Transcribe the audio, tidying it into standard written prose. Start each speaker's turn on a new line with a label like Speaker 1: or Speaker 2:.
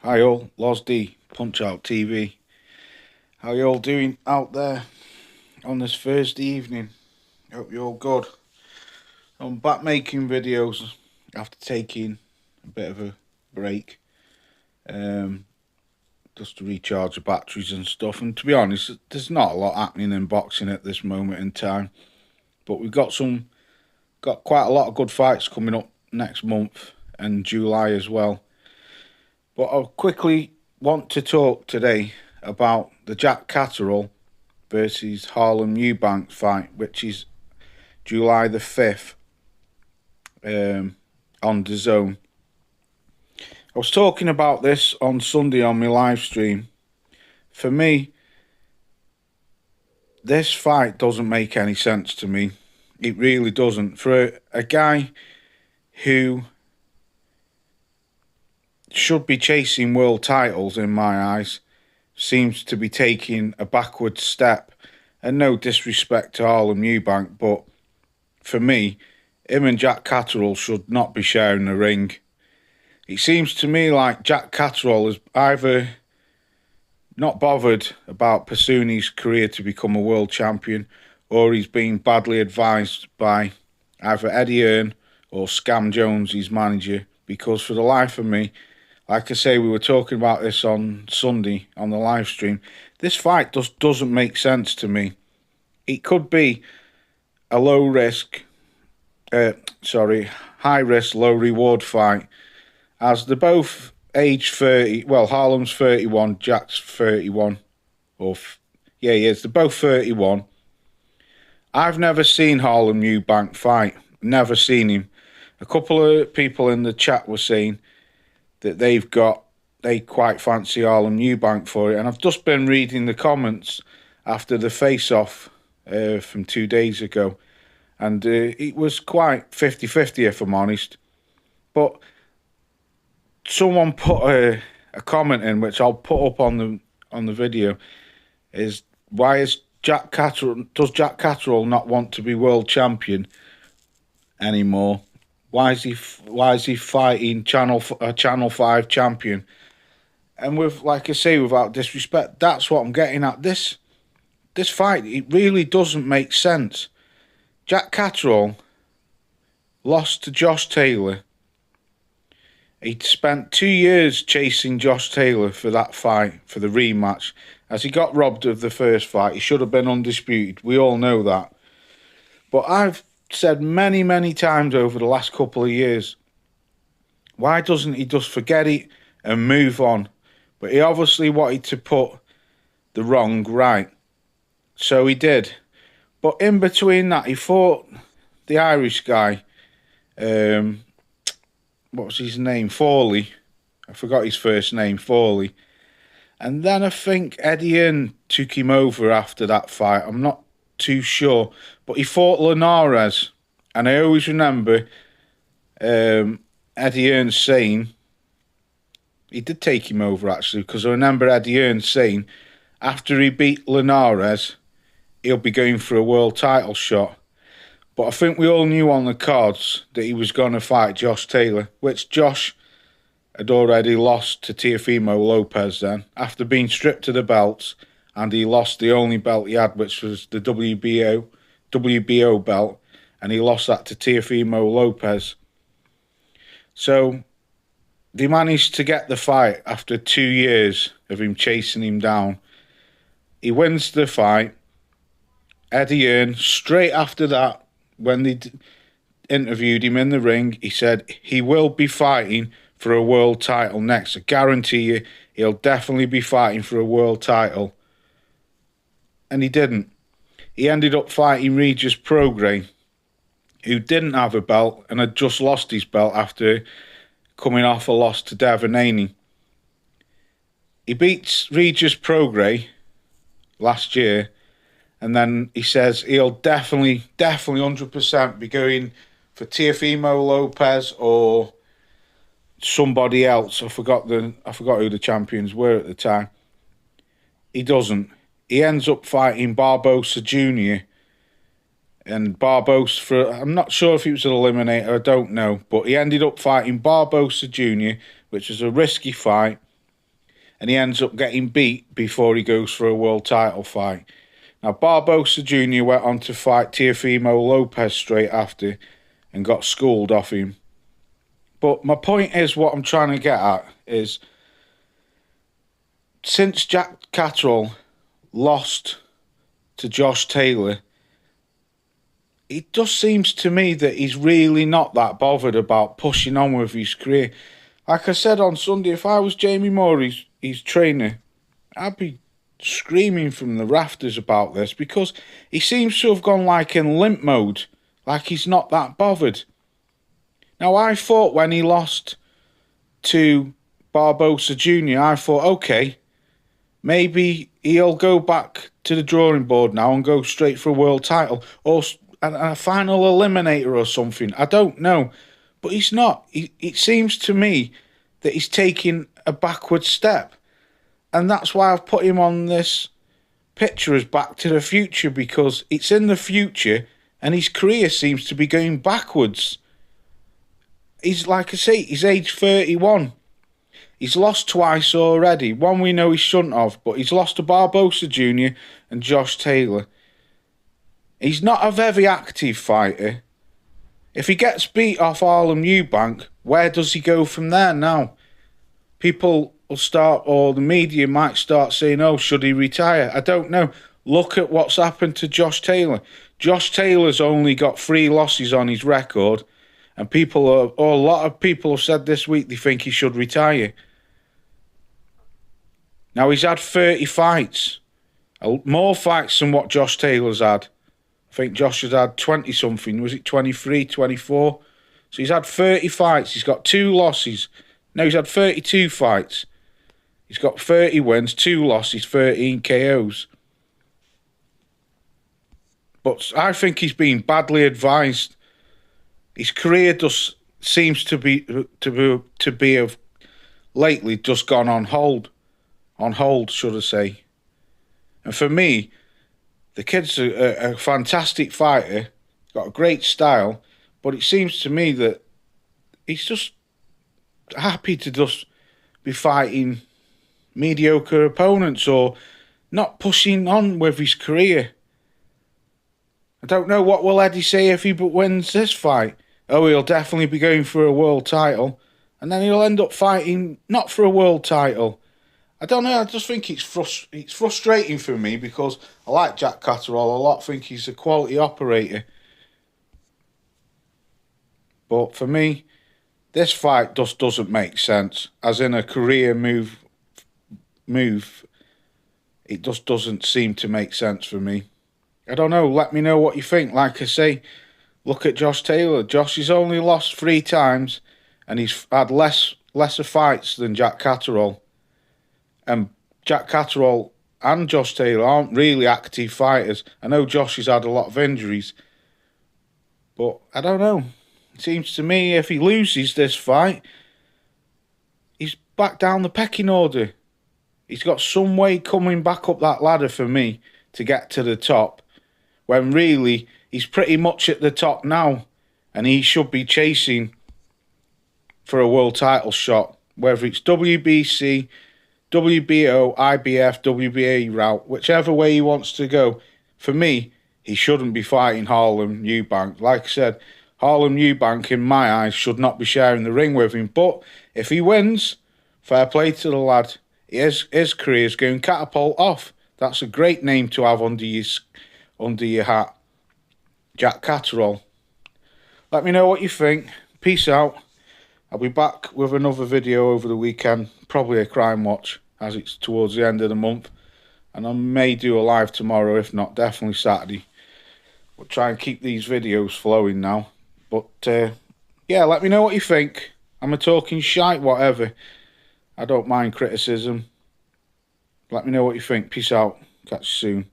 Speaker 1: Hi all, Losd, Punch Out TV. How you all doing out there on this Thursday evening? Hope you're all good. I'm back making videos after taking a bit of a break, um, just to recharge the batteries and stuff. And to be honest, there's not a lot happening in boxing at this moment in time, but we've got quite a lot of good fights coming up next month and July as well. But I quickly want to talk today about the Jack Catterall versus Harlem Eubank fight, which is July the 5th on the Zone. I was talking about this on Sunday on my live stream. For me, this fight doesn't make any sense to me. It really doesn't. For a guy who should be chasing world titles, in my eyes, seems to be taking a backward step. And no disrespect to Harlem Eubank, but for me, him and Jack Catterall should not be sharing the ring. It seems to me like Jack Catterall is either not bothered about pursuing his career to become a world champion, or he's being badly advised by either Eddie Hearn or Scam Jones, his manager, because for the life of me, like I say, we were talking about this on Sunday on the live stream, this fight just doesn't make sense to me. It could be a high risk, low reward fight, as they're both age 30. Well, Harlem's 31, Jack's 31. He is. They're both 31. I've never seen Harlem Eubank fight. Never seen him. A couple of people in the chat were saying that they quite fancy Harlem Eubank for it. And I've just been reading the comments after the face-off from 2 days ago. And it was quite 50-50, if I'm honest. But someone put a comment in, which I'll put up on the video, is why does Jack Catterall not want to be world champion anymore? Why is he fighting Channel 5 champion? And like I say, without disrespect, that's what I'm getting at. This fight, it really doesn't make sense. Jack Catterall lost to Josh Taylor. He'd spent 2 years chasing Josh Taylor for that fight, for the rematch. As he got robbed of the first fight, he should have been undisputed. We all know that. But I've said many, many times over the last couple of years, why doesn't he just forget it and move on? But he obviously wanted to put the wrong right. So he did. But in between that, he fought the Irish guy, what was his name? Fawley. I forgot his first name, Fawley. And then I think Eddie Hearn took him over after that fight. I'm not too sure. But he fought Linares. And I always remember Eddie Hearn saying, he did take him over actually, because I remember Eddie Hearn saying, after he beat Linares, he'll be going for a world title shot. But I think we all knew on the cards that he was going to fight Josh Taylor, which Josh had already lost to Teofimo Lopez then, after being stripped of the belts, and he lost the only belt he had, which was the WBO belt, and he lost that to Teofimo Lopez. So they managed to get the fight after 2 years of him chasing him down. He wins the fight. Eddie Hearn, straight after that, when they interviewed him in the ring, he said he will be fighting for a world title next. I guarantee you he'll definitely be fighting for a world title. And he didn't. He ended up fighting Regis Prograis, who didn't have a belt and had just lost his belt after coming off a loss to Devin Haney. He beats Regis Prograis last year, and then he says he'll definitely 100% be going for Teofimo Lopez or somebody else. I forgot who the champions were at the time. He doesn't. He ends up fighting Barbosa Jr. And Barbosa, I'm not sure if he was an eliminator, I don't know. But he ended up fighting Barbosa Jr., which was a risky fight. and he ends up getting beat before he goes for a world title fight. Now, Barbosa Jr. went on to fight Teofimo Lopez straight after and got schooled off him. But my point is, what I'm trying to get at is, since Jack Catterall lost to Josh Taylor, it just seems to me that he's really not that bothered about pushing on with his career. Like I said on Sunday, if I was Jamie Moore, his trainer, I'd be screaming from the rafters about this, because he seems to have gone like in limp mode, like he's not that bothered. Now, I thought when he lost to Barbosa Jr., I thought, okay, maybe he'll go back to the drawing board now and go straight for a world title or a final eliminator or something. I don't know. But he's not. It seems to me that he's taking a backward step. And that's why I've put him on this picture as Back to the Future, because it's in the future and his career seems to be going backwards. He's, like I say, he's age 31. He's lost twice already. One we know he shouldn't have, but he's lost to Barbosa Jr. and Josh Taylor. He's not a very active fighter. If he gets beat off Harlem Eubank, where does he go from there now? People will start, or the media might start saying, oh, should he retire? I don't know. Look at what's happened to Josh Taylor. Josh Taylor's only got 3 losses on his record, and a lot of people have said this week they think he should retire. Now, he's had 30 fights. More fights than what Josh Taylor's had. I think Josh has had 20-something. Was it 23, 24? So he's had 30 fights. He's got 2 losses. No, he's had 32 fights. He's got 30 wins, 2 losses, 13 KOs. But I think he's been badly advised. His career just seems to be of lately just gone on hold. On hold, should I say. And for me, the kid's a fantastic fighter, got a great style, but it seems to me that he's just happy to just be fighting mediocre opponents or not pushing on with his career. I don't know, what will Eddie say if he wins this fight? Oh, he'll definitely be going for a world title, and then he'll end up fighting not for a world title. I don't know, I just think it's frustrating for me, because I like Jack Catterall a lot, I think he's a quality operator. But for me, this fight just doesn't make sense. As in a career move, it just doesn't seem to make sense for me. I don't know, let me know what you think. Like I say, look at Josh Taylor. Josh has only lost 3 times, and he's had lesser fights than Jack Catterall. And Jack Catterall and Josh Taylor aren't really active fighters. I know Josh has had a lot of injuries, but I don't know. It seems to me if he loses this fight, he's back down the pecking order. He's got some way coming back up that ladder for me to get to the top, when really he's pretty much at the top now, and he should be chasing for a world title shot, whether it's WBC, WBO, IBF, WBA route, whichever way he wants to go. For me, he shouldn't be fighting Harlem Eubank. Like I said, Harlem Eubank, in my eyes, should not be sharing the ring with him. But if he wins, fair play to the lad. His career's going catapult off. That's a great name to have under your hat. Jack Catterall. Let me know what you think. Peace out. I'll be back with another video over the weekend. Probably a crime watch, as it's towards the end of the month. And I may do a live tomorrow, if not, definitely Saturday. We'll try and keep these videos flowing now. But, yeah, let me know what you think. I'm a talking shite, whatever. I don't mind criticism. Let me know what you think. Peace out. Catch you soon.